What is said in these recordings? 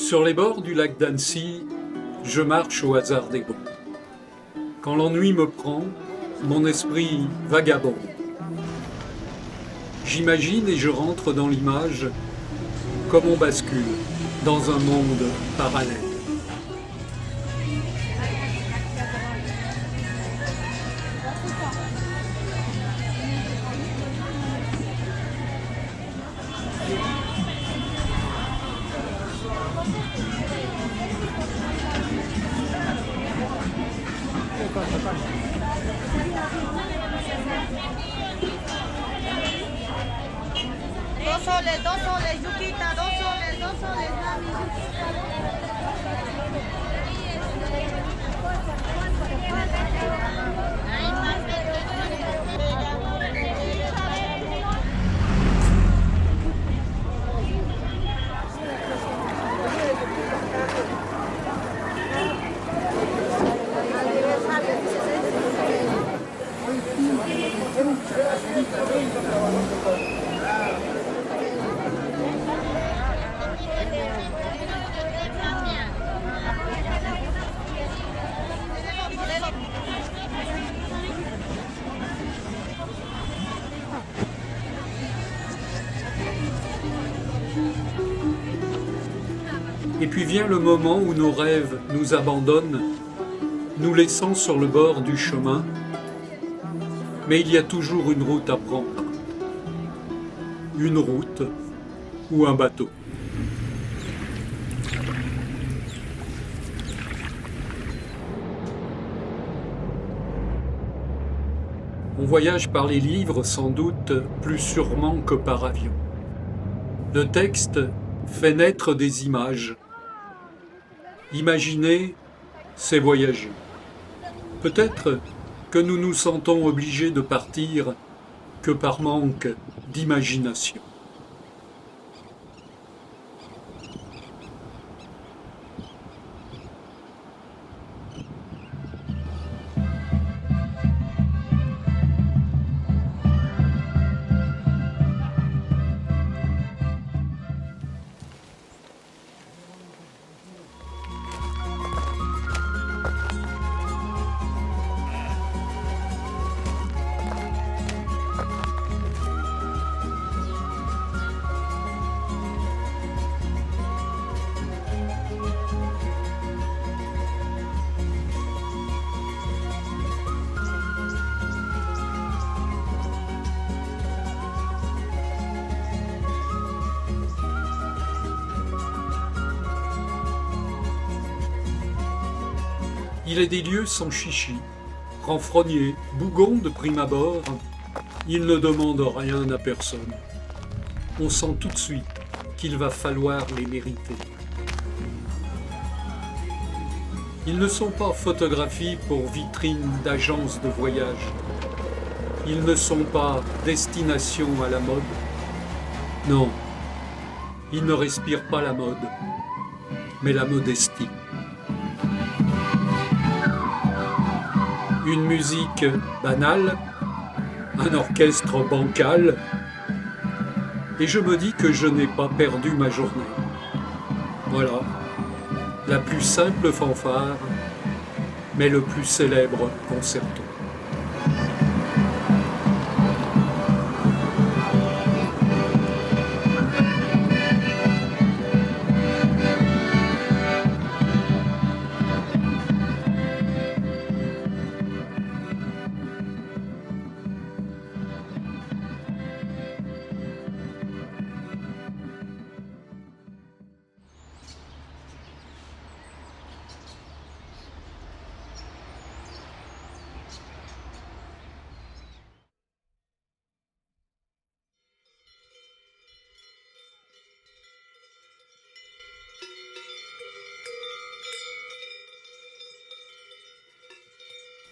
Sur les bords du lac d'Annecy, je marche au hasard des bons. Quand l'ennui me prend, mon esprit vagabonde. J'imagine et je rentre dans l'image, comme on bascule dans un monde parallèle. Dos soles, Yuquita, dos soles, mami. Et puis vient le moment où nos rêves nous abandonnent, nous laissant sur le bord du chemin. Mais il y a toujours une route à prendre. Une route ou un bateau. On voyage par les livres sans doute plus sûrement que par avion. Le texte fait naître des images. Imaginer, c'est voyager. Peut-être que nous nous sentons obligés de partir que par manque d'imagination. Il est des lieux sans chichi, renfrognés, bougons de prime abord. Ils ne demandent rien à personne. On sent tout de suite qu'il va falloir les mériter. Ils ne sont pas photographies pour vitrine d'agences de voyage. Ils ne sont pas destination à la mode. Non, ils ne respirent pas la mode, mais la modestie. Une musique banale, un orchestre bancal, et je me dis que je n'ai pas perdu ma journée. Voilà, la plus simple fanfare, mais le plus célèbre concerto.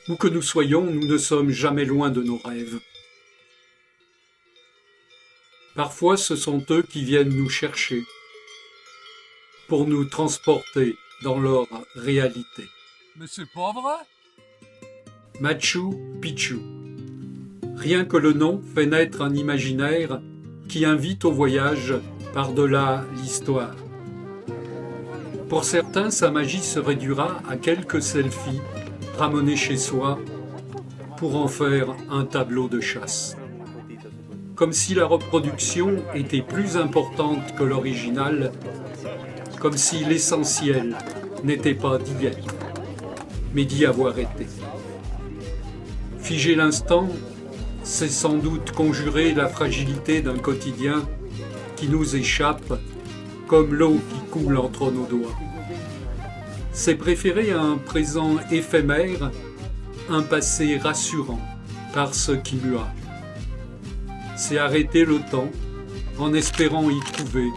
Où que nous soyons, nous ne sommes jamais loin de nos rêves. Parfois, ce sont eux qui viennent nous chercher pour nous transporter dans leur réalité. Monsieur Pauvre? Machu Picchu. Rien que le nom fait naître un imaginaire qui invite au voyage par-delà l'histoire. Pour certains, sa magie se réduira à quelques selfies ramenés chez soi pour en faire un tableau de chasse. Comme si la reproduction était plus importante que l'original, comme si l'essentiel n'était pas d'y être, mais d'y avoir été. Figer l'instant, c'est sans doute conjurer la fragilité d'un quotidien qui nous échappe comme l'eau qui coule entre nos doigts. C'est préférer à un présent éphémère un passé rassurant par ce qui mua. C'est arrêter le temps en espérant y trouver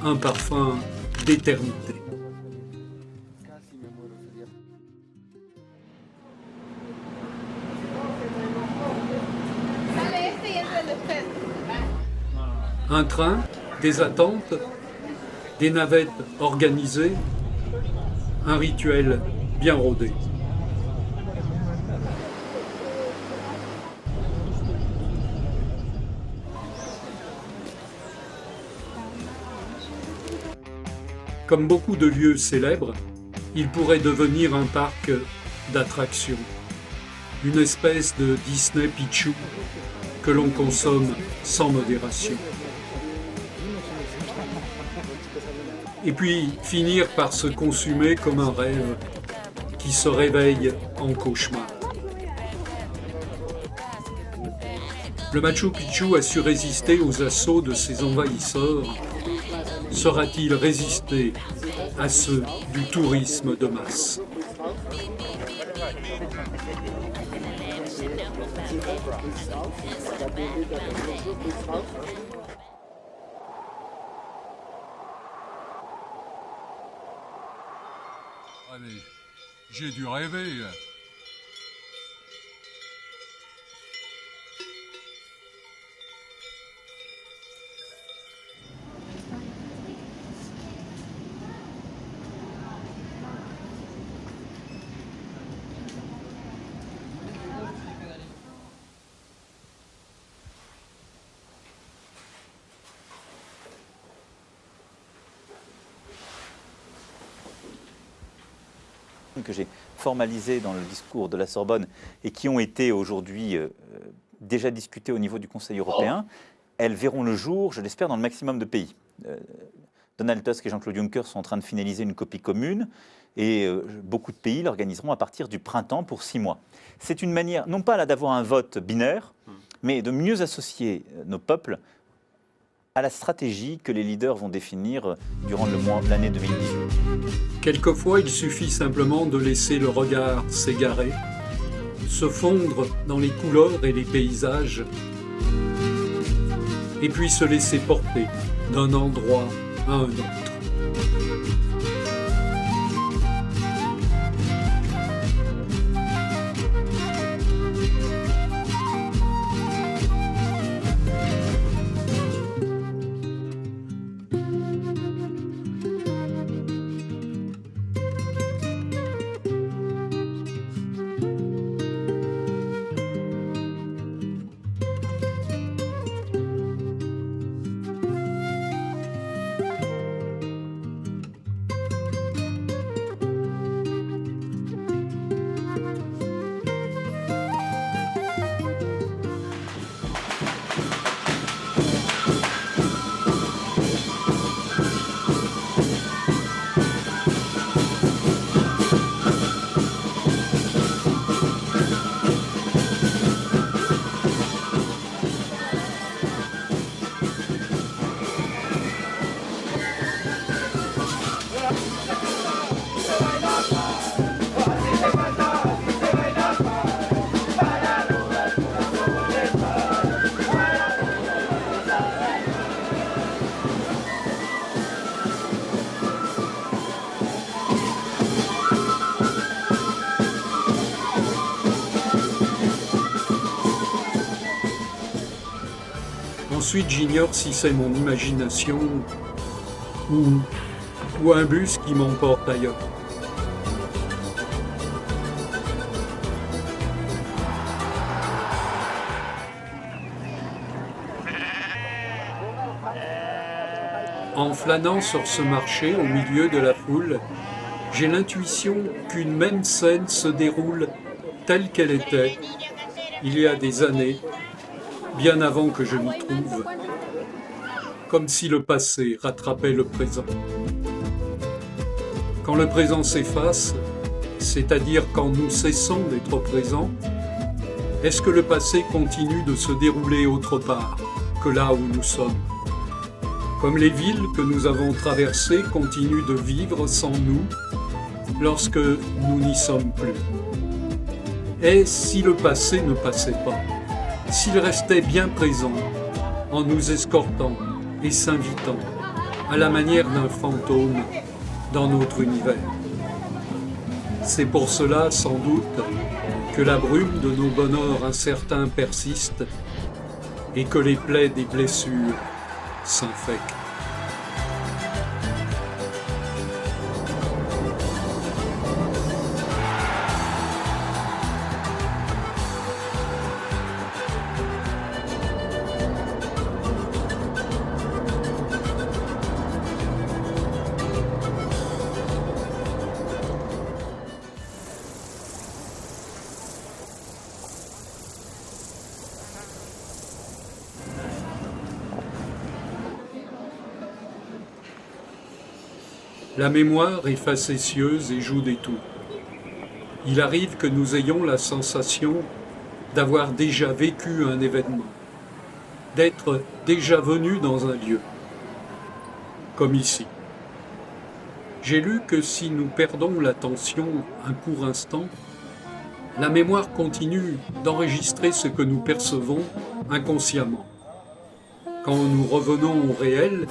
un parfum d'éternité. Un train, des attentes, des navettes organisées, un rituel bien rodé. Comme beaucoup de lieux célèbres, il pourrait devenir un parc d'attractions, une espèce de Disney Pichou que l'on consomme sans modération. Et puis finir par se consumer comme un rêve qui se réveille en cauchemar. Le Machu Picchu a su résister aux assauts de ses envahisseurs. Saura-t-il résister à ceux du tourisme de masse? Allez, j'ai dû rêver. Que j'ai formalisées dans le discours de la Sorbonne et qui ont été aujourd'hui déjà discutées au niveau du Conseil européen, elles verront le jour, je l'espère, dans le maximum de pays. Donald Tusk et Jean-Claude Juncker sont en train de finaliser une copie commune et beaucoup de pays l'organiseront à partir du printemps pour 6 mois. C'est une manière, non pas là d'avoir un vote binaire, mais de mieux associer nos peuples à la stratégie que les leaders vont définir durant l'année 2018. Quelquefois, il suffit simplement de laisser le regard s'égarer, se fondre dans les couleurs et les paysages, et puis se laisser porter d'un endroit à un autre. Ensuite, j'ignore si c'est mon imagination ou un bus qui m'emporte ailleurs. En flânant sur ce marché au milieu de la foule, j'ai l'intuition qu'une même scène se déroule telle qu'elle était il y a des années, bien avant que je m'y trouve, comme si le passé rattrapait le présent. Quand le présent s'efface, c'est-à-dire quand nous cessons d'être présents, est-ce que le passé continue de se dérouler autre part que là où nous sommes? Comme les villes que nous avons traversées continuent de vivre sans nous lorsque nous n'y sommes plus. Et si le passé ne passait pas, s'il restait bien présent en nous escortant et s'invitant à la manière d'un fantôme dans notre univers? C'est pour cela, sans doute, que la brume de nos bonheurs incertains persiste et que les plaies des blessures s'infectent. La mémoire est facétieuse et joue des tours. Il arrive que nous ayons la sensation d'avoir déjà vécu un événement, d'être déjà venu dans un lieu, comme ici. J'ai lu que si nous perdons l'attention un court instant, la mémoire continue d'enregistrer ce que nous percevons inconsciemment. Quand nous revenons au réel,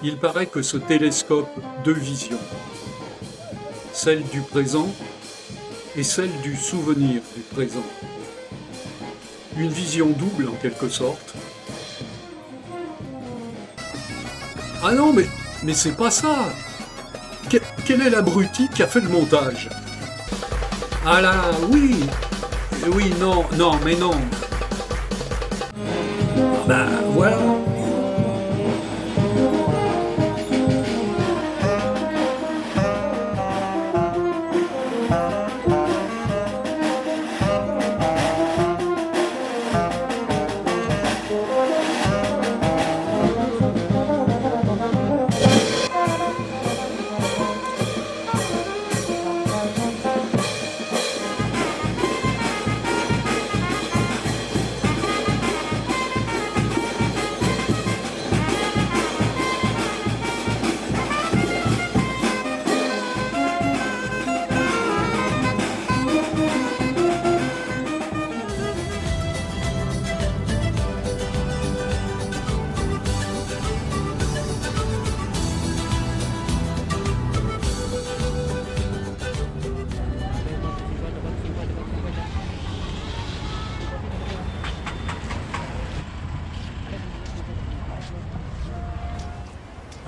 il paraît que ce télescope deux visions, celle du présent et celle du souvenir du présent. Une vision double en quelque sorte. Ah non, mais c'est pas ça! Quel est l'abruti qui a fait le montage? Ah là, oui! Oui, non, mais non! Ah ben voilà!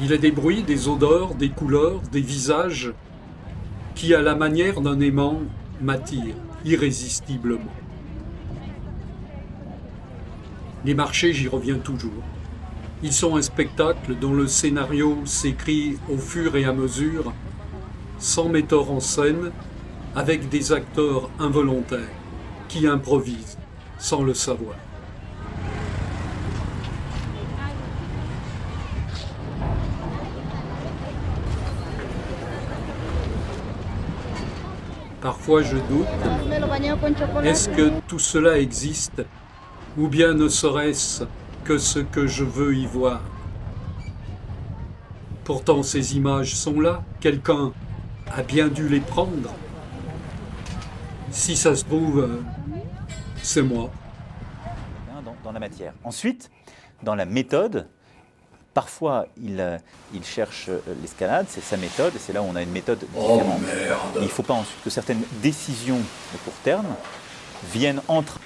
Il est des bruits, des odeurs, des couleurs, des visages qui, à la manière d'un aimant, m'attirent irrésistiblement. Les marchés, j'y reviens toujours. Ils sont un spectacle dont le scénario s'écrit au fur et à mesure, sans metteur en scène, avec des acteurs involontaires qui improvisent sans le savoir. Parfois je doute, est-ce que tout cela existe, ou bien ne serait-ce que ce que je veux y voir? Pourtant ces images sont là, quelqu'un a bien dû les prendre. Si ça se trouve, c'est moi. Dans la matière. Ensuite, dans la méthode, parfois, il cherche l'escalade, c'est sa méthode, et c'est là où on a une méthode différente. Il ne faut pas ensuite que certaines décisions de court terme viennent entre